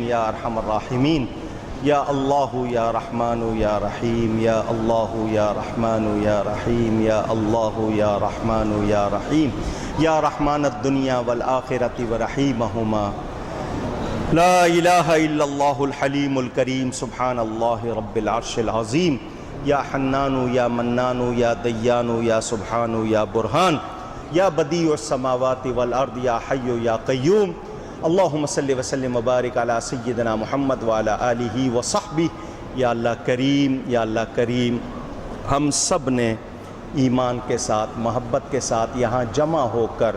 یا ارحم الراحمین یا اللہ یا رحمان یا رحیم یا اللہ یا رحمان یا رحیم یا اللہ یا رحمان یا رحیم یا رحمان الدنیا والآخرۃ ورحیمہما لا الہ الا اللہ الحلیم الکریم سبحان اللہ رب العرش العظیم یا حنان یا منان یا دیان یا سبحان یا برہان یا بدیع السماوات والارض یا حی یا قیوم اللہم صلی وسلم وبارک علی سیدنا محمد وعلی آلہ وصحبہ۔ یا اللہ کریم ہم سب نے ایمان کے ساتھ محبت کے ساتھ یہاں جمع ہو کر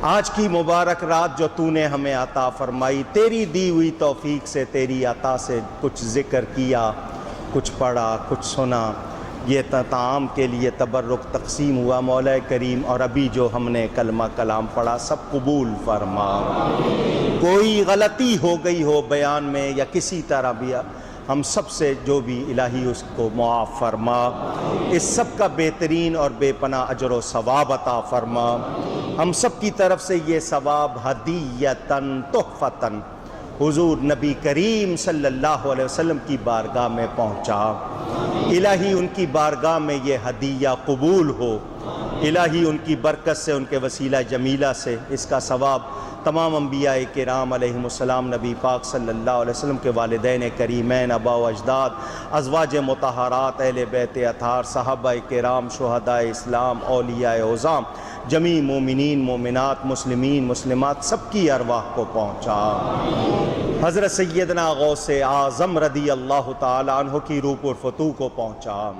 آج کی مبارک رات جو تو نے ہمیں عطا فرمائی، تیری دی ہوئی توفیق سے، تیری عطا سے کچھ ذکر کیا، کچھ پڑھا، کچھ سنا، یہ طعام کے لیے تبرک تقسیم ہوا مولا کریم، اور ابھی جو ہم نے کلمہ کلام پڑھا سب قبول فرما۔ کوئی غلطی ہو گئی ہو بیان میں یا کسی طرح بھی، ہم سب سے جو بھی الہی اس کو معاف فرما، اس سب کا بہترین اور بے پناہ اجر و ثواب عطا فرما۔ ہم سب کی طرف سے یہ ثواب ہدیۃً تحفۃً حضور نبی کریم صلی اللہ علیہ وسلم کی بارگاہ میں پہنچا۔ الہی ان کی بارگاہ میں یہ ہدیہ قبول ہو، الہی ان کی برکت سے، ان کے وسیلہ جمیلہ سے اس کا ثواب تمام انبیاء کرام علیہم السلام، نبی پاک صلی اللہ علیہ وسلم کے والدین کریمین، آباء و اجداد، ازواج مطہرات، اہل بیت اطہار، صحابہ کرام، شہداء اسلام، اولیاء عظام، جمیع مومنین مومنات، مسلمین مسلمات سب کی ارواح کو پہنچا۔ حضرت سیدنا غوث اعظم رضی اللہ تعالی عنہ کی روح پرفتوح کو پہنچا۔